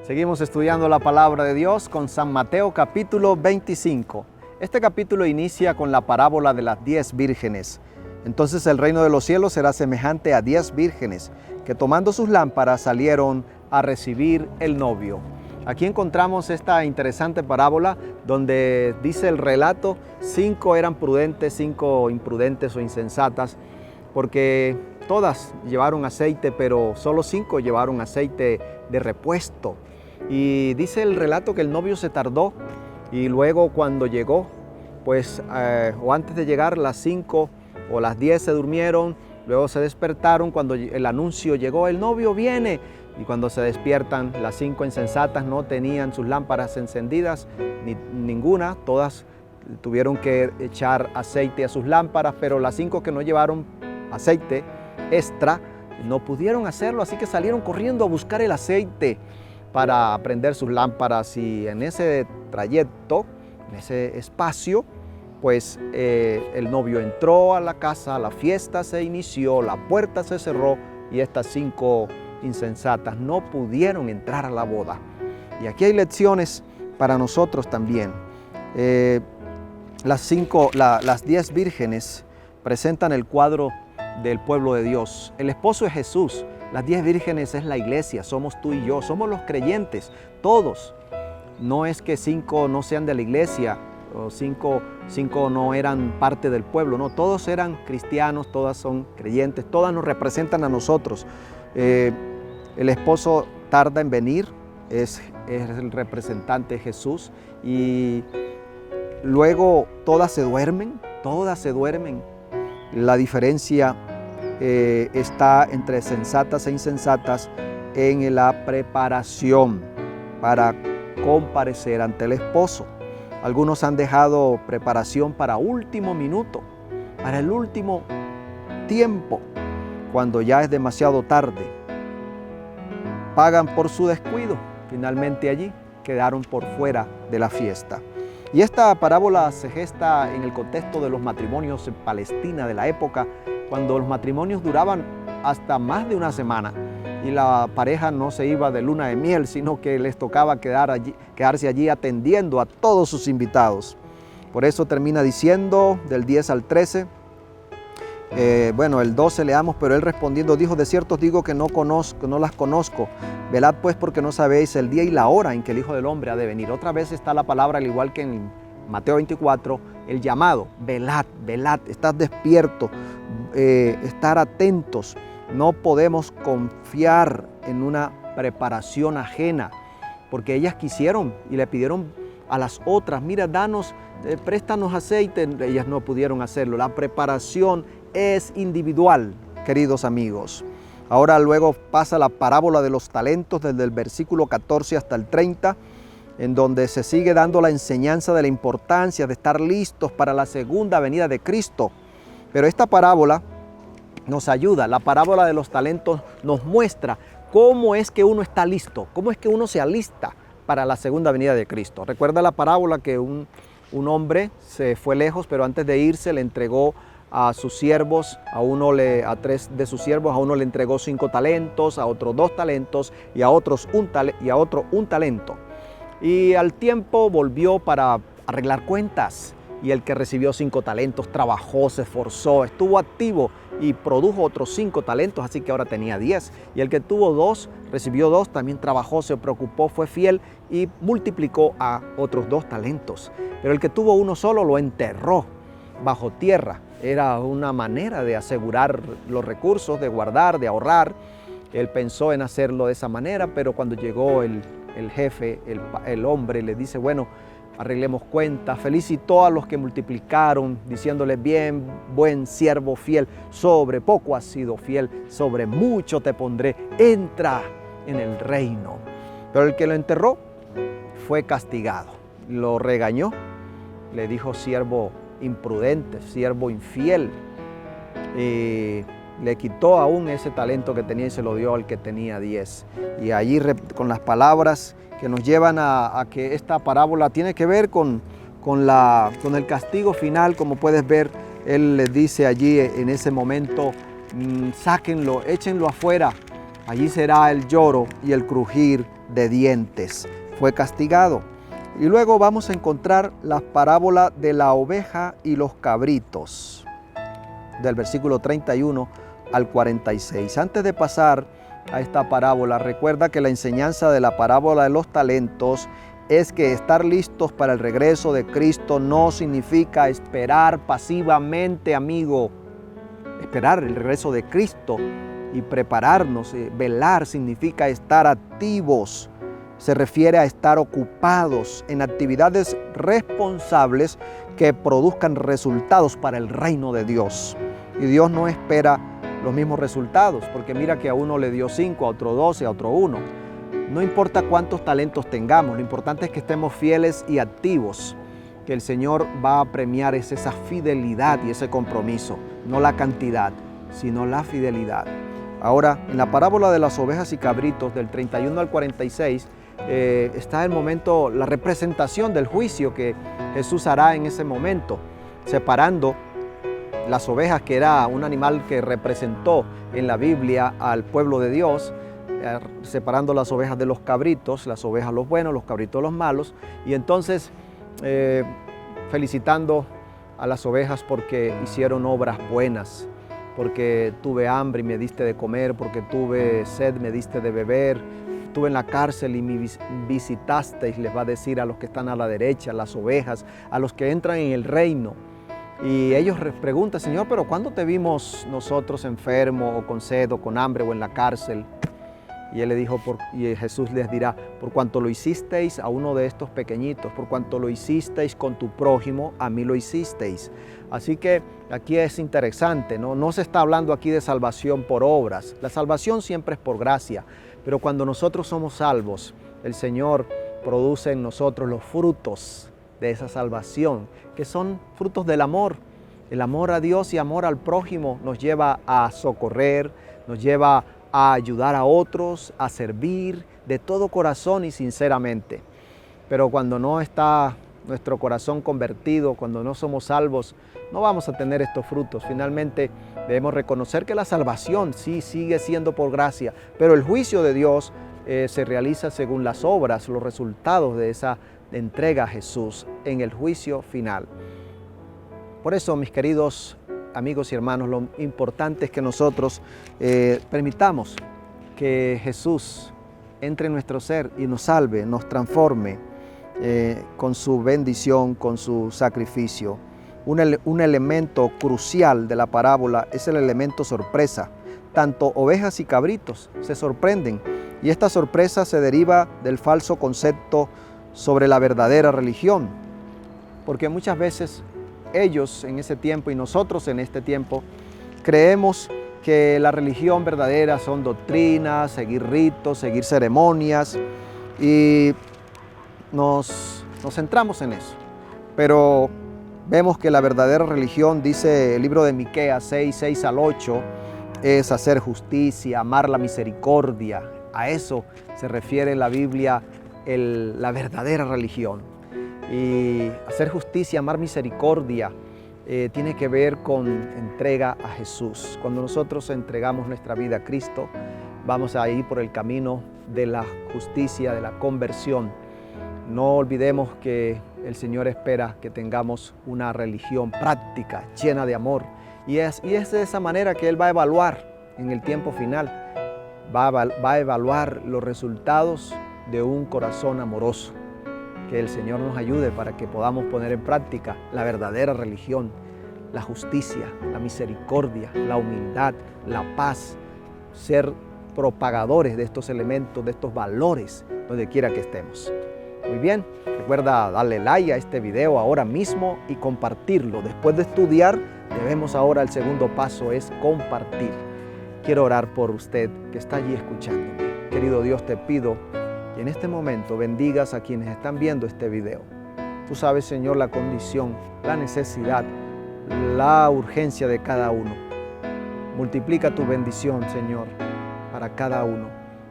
Seguimos estudiando la palabra de Dios con San Mateo capítulo 25. Este capítulo inicia con la parábola de las 10 vírgenes. Entonces el reino de los cielos será semejante a 10 vírgenes que tomando sus lámparas salieron a recibir el novio. Aquí encontramos esta interesante parábola donde dice el relato, 5 eran prudentes, 5 imprudentes o insensatas, porque todas llevaron aceite, pero solo 5 llevaron aceite de repuesto. Y dice el relato que el novio se tardó y luego cuando llegó, pues o antes de llegar las 5 o las 10 se durmieron, luego se despertaron cuando el anuncio llegó, el novio viene. Y cuando se despiertan, las 5 insensatas no tenían sus lámparas encendidas, ninguna, todas tuvieron que echar aceite a sus lámparas, pero las 5 que no llevaron aceite extra no pudieron hacerlo, así que salieron corriendo a buscar el aceite para prender sus lámparas. Y en ese trayecto, en ese espacio, pues el novio entró a la casa, la fiesta se inició, la puerta se cerró y estas 5 insensatas no pudieron entrar a la boda. Y aquí hay lecciones para nosotros también. Las 10 vírgenes presentan el cuadro del pueblo de Dios. El esposo es Jesús. Las 10 vírgenes es la iglesia, somos tú y yo, somos los creyentes, todos. No es que 5 no sean de la iglesia, o 5 no eran parte del pueblo, no, todos eran cristianos, todas son creyentes, todas nos representan a nosotros. El esposo tarda en venir, es el representante Jesús, y luego todas se duermen. La diferencia está entre sensatas e insensatas en la preparación para comparecer ante el esposo. Algunos han dejado preparación para último minuto, para el último tiempo, cuando ya es demasiado tarde. Pagan por su descuido, finalmente allí quedaron por fuera de la fiesta. Y esta parábola se gesta en el contexto de los matrimonios en Palestina de la época, cuando los matrimonios duraban hasta más de una semana y la pareja no se iba de luna de miel, sino que les tocaba quedarse allí atendiendo a todos sus invitados. Por eso termina diciendo del 10 al 13, el 12 leamos, pero él respondiendo dijo, de cierto os digo que no las conozco. Velad pues porque no sabéis el día y la hora en que el Hijo del Hombre ha de venir. Otra vez está la palabra, al igual que en Mateo 24, el llamado, velad, estad despierto, estar atentos. No podemos confiar en una preparación ajena, porque ellas quisieron y le pidieron a las otras, mira, préstanos aceite. Ellas no pudieron hacerlo. La preparación es individual, queridos amigos. Ahora luego pasa la parábola de los talentos desde el versículo 14 hasta el 30, en donde se sigue dando la enseñanza de la importancia de estar listos para la segunda venida de Cristo. Pero esta parábola nos ayuda, la parábola de los talentos nos muestra cómo es que uno está listo, cómo es que uno se alista para la segunda venida de Cristo. Recuerda la parábola que un hombre se fue lejos, pero antes de irse le entregó a sus siervos, a 3 de sus siervos, a uno le entregó 5 talentos, a otro 2 talentos y a otro un talento. Y al tiempo volvió para arreglar cuentas. Y el que recibió 5 talentos trabajó, se esforzó, estuvo activo y produjo otros 5 talentos, así que ahora tenía 10. Y el que tuvo 2, recibió 2, también trabajó, se preocupó, fue fiel y multiplicó a otros 2 talentos. Pero el que tuvo 1 solo lo enterró bajo tierra. Era una manera de asegurar los recursos, de guardar, de ahorrar. Él pensó en hacerlo de esa manera, pero cuando llegó el jefe, el hombre, le dice, bueno, arreglemos cuentas. Felicitó a los que multiplicaron, diciéndole, bien, buen siervo fiel, sobre poco has sido fiel, sobre mucho te pondré, entra en el reino. Pero el que lo enterró fue castigado, lo regañó, le dijo siervo imprudente, siervo infiel, y le quitó aún ese talento que tenía y se lo dio al que tenía 10. Y allí con las palabras que nos llevan a que esta parábola tiene que ver con el castigo final. Como puedes ver, él les dice allí en ese momento, sáquenlo, échenlo afuera Allí será el lloro y el crujir de dientes. Fue castigado. Y luego vamos a encontrar la parábola de la oveja y los cabritos, del versículo 31 al 46. Antes de pasar a esta parábola, recuerda que la enseñanza de la parábola de los talentos es que estar listos para el regreso de Cristo no significa esperar pasivamente, amigo. Esperar el regreso de Cristo y prepararnos, velar, significa estar activos. Se refiere a estar ocupados en actividades responsables que produzcan resultados para el reino de Dios. Y Dios no espera los mismos resultados, porque mira que a uno le dio 5, a otro 12, a otro 1. No importa cuántos talentos tengamos, lo importante es que estemos fieles y activos. Que el Señor va a premiar es esa fidelidad y ese compromiso, no la cantidad, sino la fidelidad. Ahora, en la parábola de las ovejas y cabritos, del 31 al 46, está el momento, la representación del juicio que Jesús hará en ese momento, separando las ovejas, que era un animal que representó en la Biblia al pueblo de Dios, separando las ovejas de los cabritos, las ovejas los buenos, los cabritos los malos, y entonces felicitando a las ovejas porque hicieron obras buenas, porque tuve hambre y me diste de comer, porque tuve sed, me diste de beber, estuve en la cárcel y me visitasteis, les va a decir a los que están a la derecha, las ovejas, a los que entran en el reino. Y ellos preguntan, Señor, pero ¿cuándo te vimos nosotros enfermos o con sed o con hambre o en la cárcel? Y él le dijo, y Jesús les dirá, por cuanto lo hicisteis a uno de estos pequeñitos, por cuanto lo hicisteis con tu prójimo, a mí lo hicisteis. Así que aquí es interesante, ¿no? No se está hablando aquí de salvación por obras. La salvación siempre es por gracia, pero cuando nosotros somos salvos, el Señor produce en nosotros los frutos de esa salvación, que son frutos del amor. El amor a Dios y amor al prójimo nos lleva a socorrer, nos lleva a ayudar a otros, a servir de todo corazón y sinceramente. Pero cuando no está nuestro corazón convertido, cuando no somos salvos, no vamos a tener estos frutos. Finalmente debemos reconocer que la salvación sí sigue siendo por gracia, pero el juicio de Dios se realiza según las obras, los resultados de esa entrega a Jesús en el juicio final. Por eso, mis queridos amigos y hermanos, lo importante es que nosotros permitamos que Jesús entre en nuestro ser y nos salve, nos transforme con su bendición, con su sacrificio. Un elemento crucial de la parábola es el elemento sorpresa. Tanto ovejas y cabritos se sorprenden, y esta sorpresa se deriva del falso concepto sobre la verdadera religión, porque muchas veces ellos en ese tiempo y nosotros en este tiempo creemos que la religión verdadera son doctrinas, seguir ritos, seguir ceremonias, y nos centramos en eso. Pero vemos que la verdadera religión, dice el libro de Miqueas 6 al 8, es hacer justicia, amar la misericordia. A eso se refiere en la Biblia la verdadera religión. Y hacer justicia, amar misericordia, tiene que ver con entrega a Jesús. Cuando nosotros entregamos nuestra vida a Cristo, vamos a ir por el camino de la justicia, de la conversión. No olvidemos que el Señor espera que tengamos una religión práctica, llena de amor. Y es de esa manera que Él va a evaluar en el tiempo final. Va a evaluar los resultados de un corazón amoroso. Que el Señor nos ayude para que podamos poner en práctica la verdadera religión, la justicia, la misericordia, la humildad, la paz, ser propagadores de estos elementos, de estos valores, donde quiera que estemos. Muy bien, recuerda darle like a este video ahora mismo y compartirlo. Después de estudiar, debemos ahora, el segundo paso es compartir. Quiero orar por usted que está allí escuchándome. Querido Dios, te pido que en este momento bendigas a quienes están viendo este video. Tú sabes, Señor, la condición, la necesidad, la urgencia de cada uno. Multiplica tu bendición, Señor, para cada uno.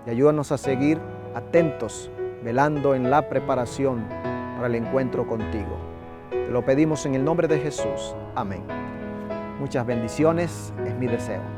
Y ayúdanos a seguir atentos, velando en la preparación para el encuentro contigo. Te lo pedimos en el nombre de Jesús. Amén. Muchas bendiciones, es mi deseo.